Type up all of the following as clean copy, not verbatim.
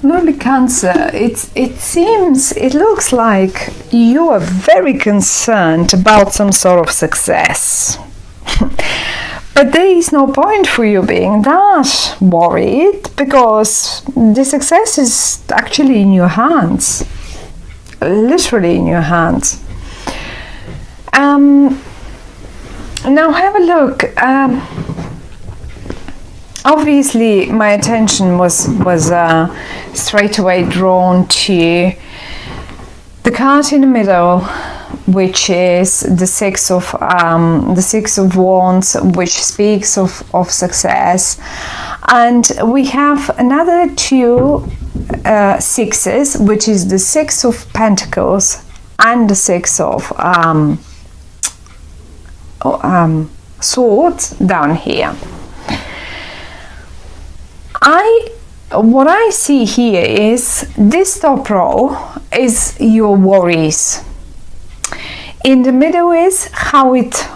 Lovely Cancer, it looks like you are very concerned about some sort of success. But there is no point for you being that worried, because the success is actually in your hands. Literally in your hands. Now have a look. Obviously, my attention was straight away drawn to the card in the middle, which is the Six of Wands, which speaks of success, and we have another two sixes, which is the Six of Pentacles and the Six of Swords down here. What I see here is this top row is your worries. In the middle is how it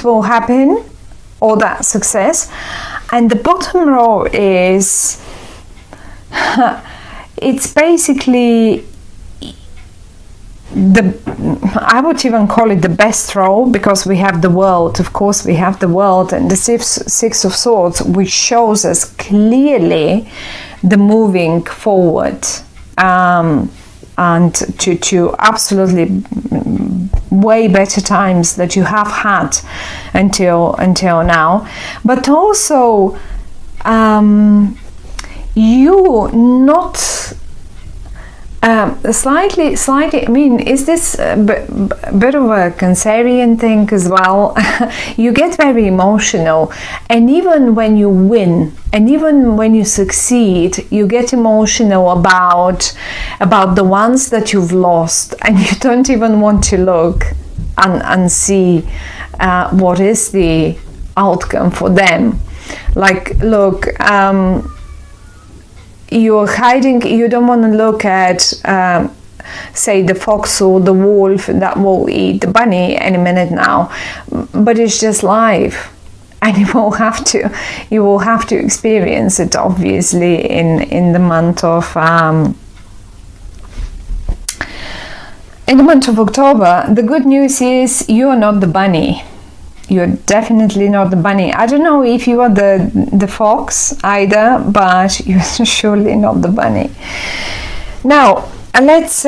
will happen, or that success, and the bottom row is it's basically I would even call it the best row, because we have the world. Of course, we have the world and the Six of Swords, which shows us clearly the moving forward, and to absolutely way better times that you have had until now. But also you not slightly, I mean, is this a bit of a Cancerian thing as well? You get very emotional, and even when you win, and even when you succeed, you get emotional about the ones that you've lost, and you don't even want to look and see what is the outcome for them. Like, look, you're hiding, you don't want to look at say the fox or the wolf that will eat the bunny any minute now, but it's just life, and you will have to experience it, obviously, in the month of October. The good news is you're not the bunny. You're definitely not the bunny. I don't know if you are the fox either, but you're surely not the bunny. Now, let's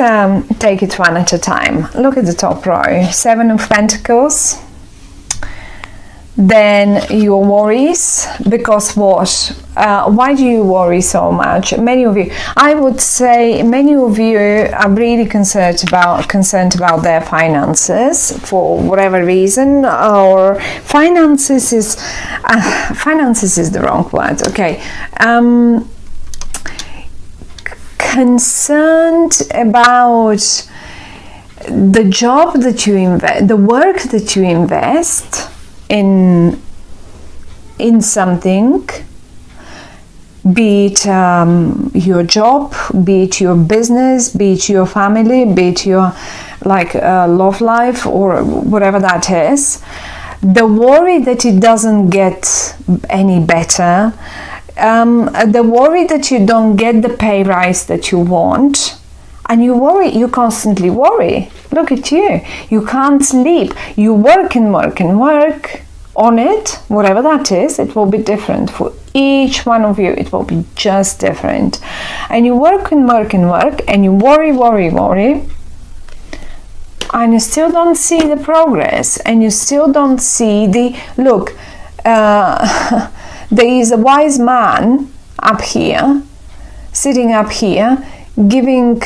take it one at a time. Look at the top row. Seven of Pentacles. Then your worries, because what? Why do you worry so much? Many of you, I would say, many of you are really concerned about their finances for whatever reason, or finances is the wrong word. Okay, concerned about the job that you invest, the work that you invest in something, be it your job, be it your business, be it your family, be it your love life, or whatever that is. The worry that it doesn't get any better, the worry that you don't get the pay rise that you want, and you constantly worry. Look at you. You can't sleep. You work and work and work on it, whatever that is. It will be different for each one of you. It will be just different. And you work and work and work, and you worry, and you still don't see the progress, and you still don't see the look. There is a wise man up here, sitting up here, giving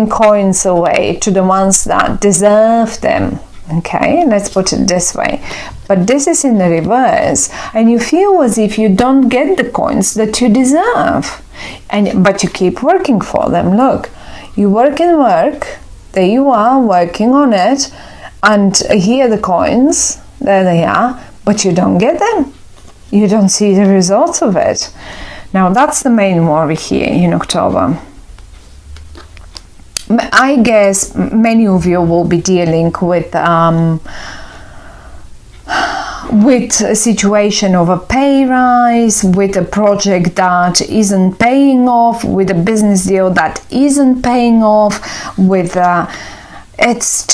coins away to the ones that deserve them. Okay, let's put it this way. But this is in the reverse, and you feel as if you don't get the coins that you deserve, but you keep working for them. Look, you work and work. There you are, working on it, and here are the coins. There they are, but you don't get them. You don't see the results of it. Now that's the main worry here in October. I guess many of you will be dealing with with a situation of a pay rise, with a project that isn't paying off, with a business deal that isn't paying off, with it's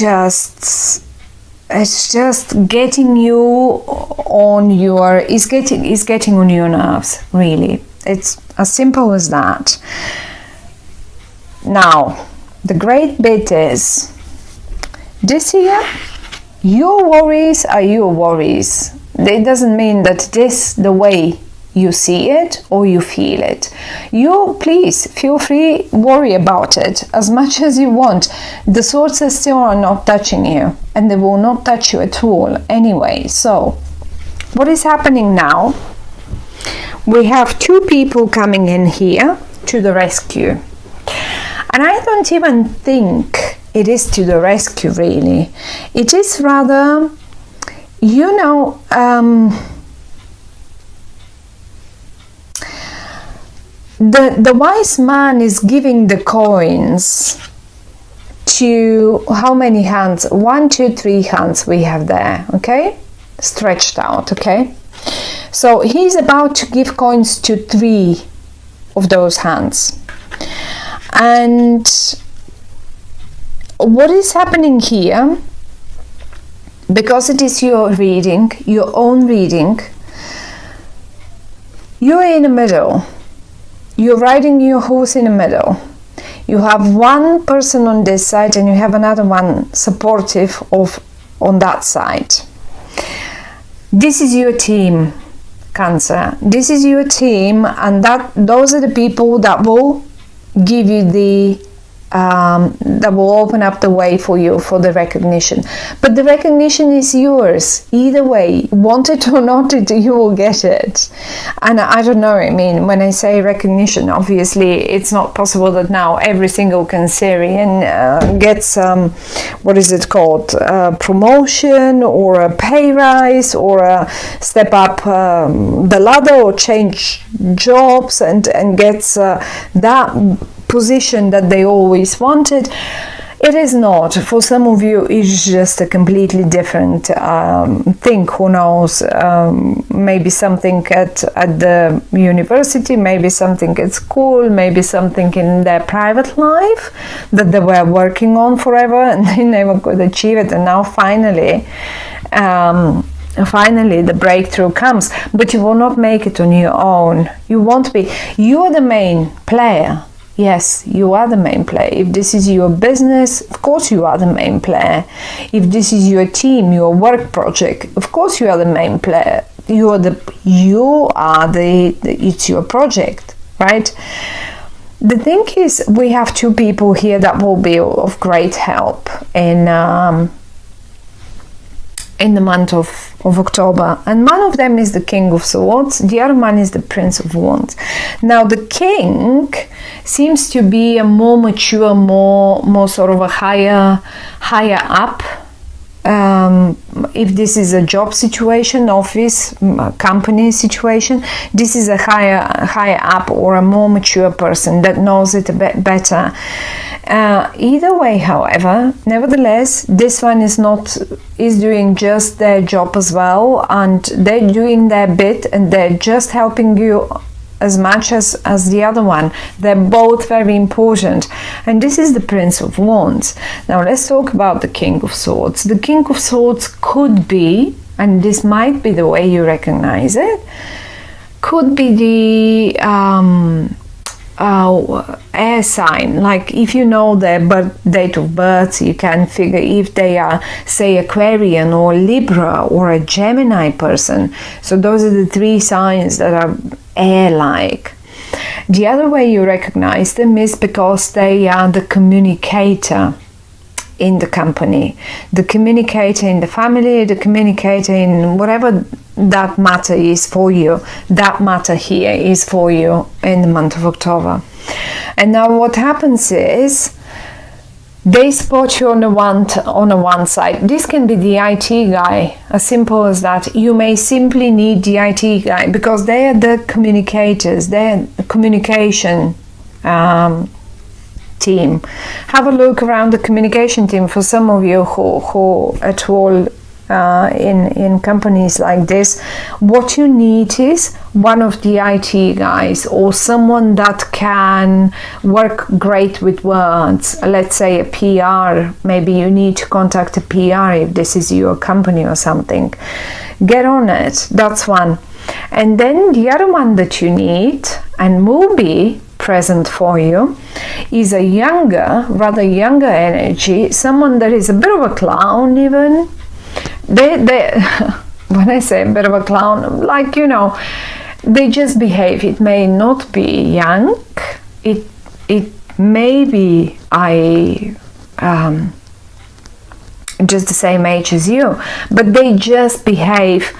just getting you on your is getting on your nerves, really. It's as simple as that. Now, the great bit is this year, your worries are your worries. It doesn't mean that this the way you see it or you feel it. You please feel free, worry about it as much as you want. The swords still are not touching you, and they will not touch you at all anyway. So what is happening now? We have two people coming in here to the rescue, and I don't even think it is to the rescue, really. It is rather, you know, the wise man is giving the coins to how many hands? 1, 2, 3 hands we have there, okay? Stretched out, okay? So he's about to give coins to 3 of those hands. And what is happening here, because it is your reading, your own reading, you're in the middle. You're riding your horse in the middle. You have one person on this side and you have another one supportive on that side. This is your team, Cancer. This is your team, and those are the people that will give you that will open up the way for you for the recognition. But the recognition is yours either way, want it or not, you will get it. And I don't know, I mean, when I say recognition, obviously it's not possible that now every single Cancerian gets what is it called, promotion or a pay rise or a step up the ladder or change jobs and gets that position that they always wanted. It is not. For some of you, it's just a completely different thing. Who knows? Maybe something at the university, maybe something at school, maybe something in their private life that they were working on forever and they never could achieve it. And now finally the breakthrough comes. But you will not make it on your own. You won't be. You are the main player. Yes, you are the main player. If this is your business, of course you are the main player. If this is your team, your work project, of course you are the main player. It's your project, right? The thing is, we have two people here that will be of great help in the month of October, and one of them is the King of Swords, the other one is the Prince of Wands. Now the King seems to be a more mature, more sort of a higher up. If this is a job situation, office, company situation, this is a higher up or a more mature person that knows it a bit better. Either way, however, nevertheless, this one is doing just their job as well, and they're doing their bit and they're just helping you as much as the other one. They're both very important. And this is the Prince of Wands. Now let's talk about the King of Swords. The King of Swords could be, and this might be the way you recognize it, could be the air sign. Like if you know their date of birth, you can figure if they are, say, Aquarian or Libra or a Gemini person. So those are the 3 signs that are air-like. The other way you recognize them is because they are the communicator in the company, the communicator in the family, the communicator in whatever that matter is for you. That matter here is for you in the month of October. And now what happens is they spot you on the one side. This can be the IT guy, as simple as that. You may simply need the IT guy because they are the communicators, they're the communication team. Have a look around the communication team for some of you who at all in companies like this, what you need is one of the IT guys or someone that can work great with words. Let's say a PR. Maybe you need to contact a PR if this is your company or something. Get on it. That's one. And then the other one that you need and will be present for you is a rather younger energy, someone that is a bit of a clown even. They when I say a bit of a clown, like, you know, they just behave. It may not be young, it may be just the same age as you, but they just behave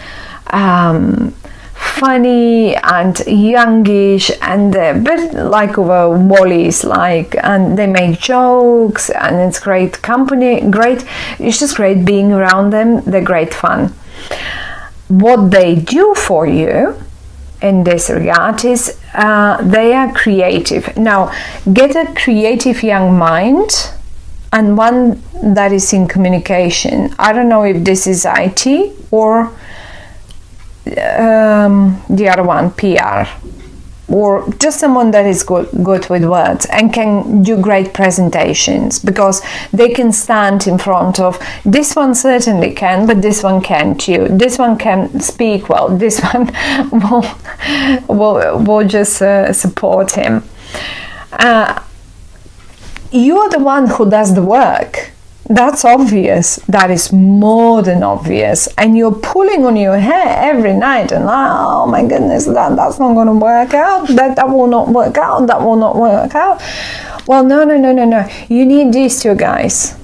funny and youngish and a bit like over Wally's, like, and they make jokes and it's great company, it's just great being around them. They're great fun. What they do for you in this regard is they are creative. Now, get a creative young mind and one that is in communication. I don't know if this is IT or the other one, PR, or just someone that is good with words and can do great presentations, because they can stand in front of, this one certainly can, but this one can too. This one can speak well, this one will just support him. You're the one who does the work. That's obvious. That is more than obvious. And you're pulling on your hair every night and, oh my goodness, that's not going to work out. That will not work out. That will not work out. Well, no. You need these two guys.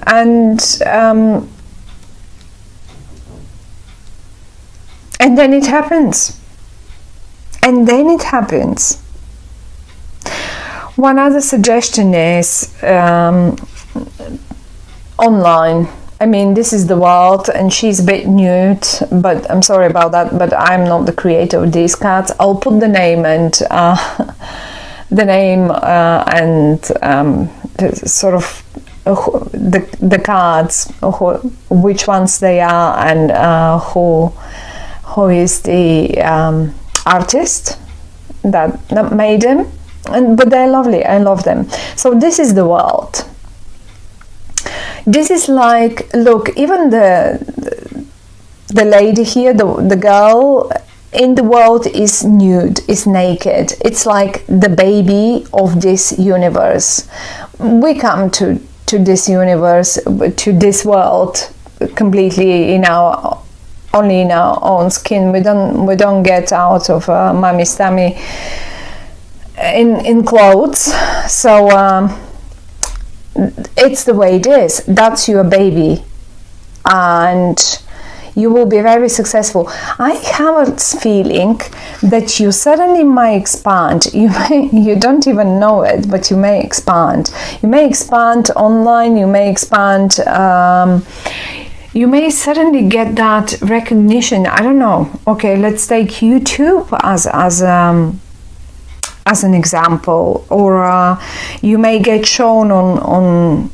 And then it happens. One other suggestion is online. I mean, this is the world and she's a bit nude, but I'm sorry about that, but I'm not the creator of these cards. I'll put the name and sort of the cards, which ones they are, and who is the artist that made them. But they're lovely. I love them. So this is the world. This is like, look, even the lady here, the girl in the world is nude, is naked. It's like the baby of this universe. We come to this universe, to this world, completely only in our own skin. We don't get out of mommy's tummy in clothes. So it's the way it is. That's your baby, and you will be very successful. I have a feeling that you suddenly might expand. You don't even know it, but you may expand. You may expand online. You may expand. You may suddenly get that recognition. I don't know. Okay, let's take YouTube as an example, or you may get shown on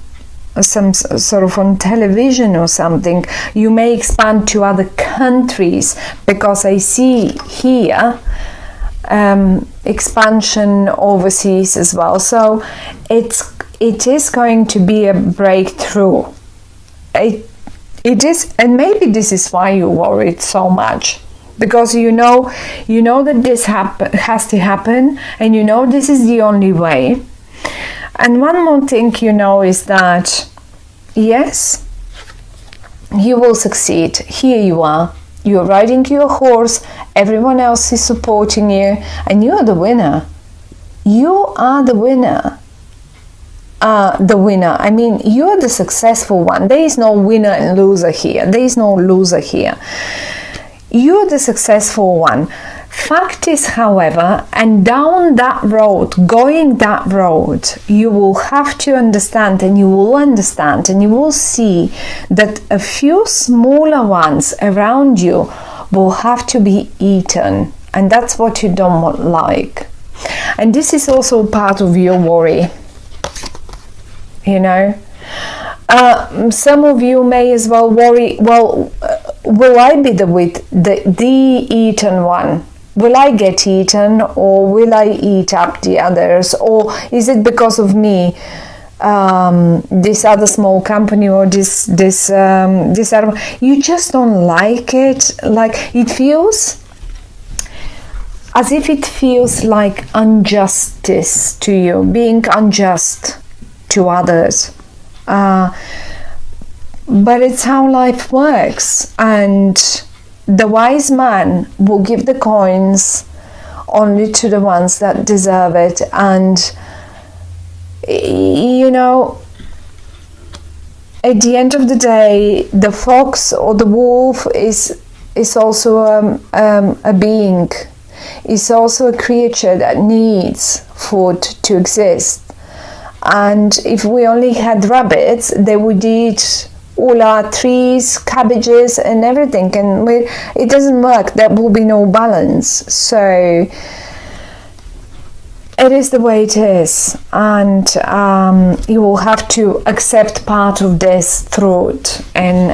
some sort of on television or something. You may expand to other countries, because I see here expansion overseas as well. So it is going to be a breakthrough. It is, and maybe this is why you worried so much. Because you know that this has to happen, and this is the only way. And one more thing is that, yes, you will succeed. Here you are. You're riding your horse. Everyone else is supporting you, and you are the winner. You are the winner. I mean, you're the successful one. There is no winner and loser here. There is no loser here. You're the successful one. Fact is, however, and down that road, going that road, you will have to understand, and you will see that a few smaller ones around you will have to be eaten, and that's what you don't like. And this is also part of your worry, Some of you may as well worry, well, will I be the eaten one? Will I get eaten, or will I eat up the others? Or is it because of me, this other small company, or this other, you just don't like it? Like, it feels as if it feels like injustice to you, being unjust to others. But it's how life works, and the wise man will give the coins only to the ones that deserve it. And you know, at the end of the day, the fox or the wolf is also a being. It's also a creature that needs food to exist. And if we only had rabbits, they would eat all our trees, cabbages and everything, and it doesn't work. There will be no balance. So it is the way it is, and you will have to accept part of this truth in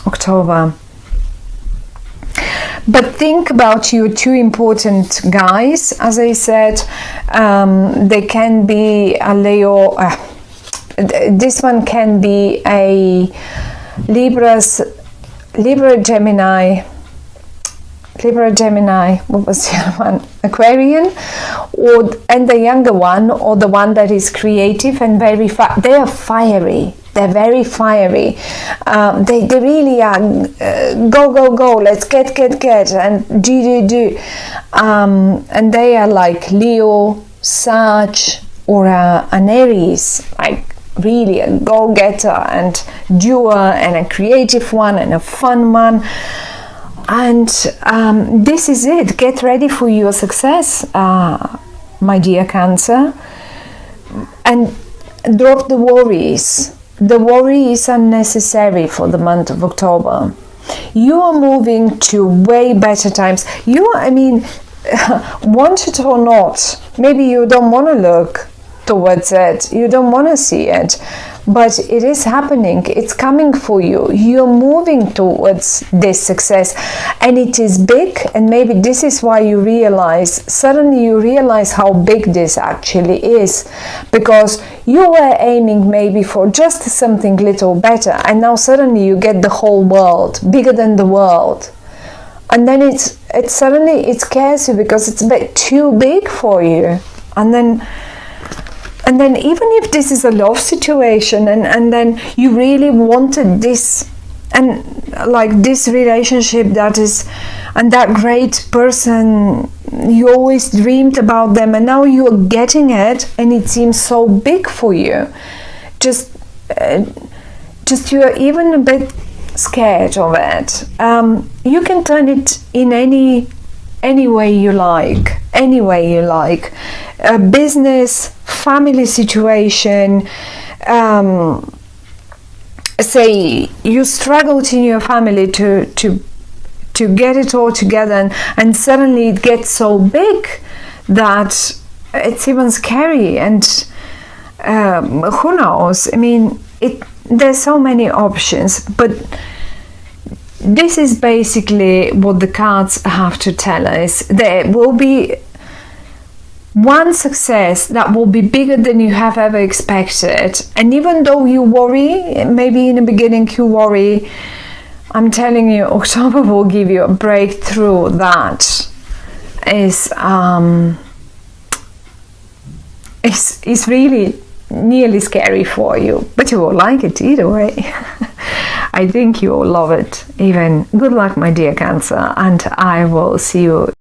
October. But think about your two important guys. As I said, they can be a Leo. This one can be a Libra, Gemini. What was the other one? Aquarian, and the younger one, or the one that is creative and very they are fiery. They're very fiery. They really are. Go! Let's get and do. And they are like Leo, Sag, or an Aries, like really a go-getter and doer, and a creative one and a fun one. And this is it. Get ready for your success, my dear Cancer, and drop the worries. The worry is unnecessary for the month of October. You are moving to way better times. Want it or not, maybe you don't want to look towards it, you don't want to see it, but it is happening. It's coming for you. You're moving towards this success, and it is big. And maybe this is why suddenly you realize how big this actually is, because you were aiming maybe for just something little better, and now suddenly you get the whole world, bigger than the world. And then it suddenly scares you because it's a bit too big for you. And then even if this is a love situation, and then you really wanted this, and like this relationship that is, and that great person, you always dreamed about them, and now you're getting it, and it seems so big for you. Just you're even a bit scared of it. You can turn it in any way you like. A business, family situation, say you struggled in your family to get it all together, and suddenly it gets so big that it's even scary, and who knows, there's so many options, but this is basically what the cards have to tell us. There will be one success that will be bigger than you have ever expected. And even though you worry, maybe in the beginning you worry, I'm telling you, October will give you a breakthrough that is really nearly scary for you, but you will like it either way. I think you will love it. Even good luck, my dear Cancer, and I will see you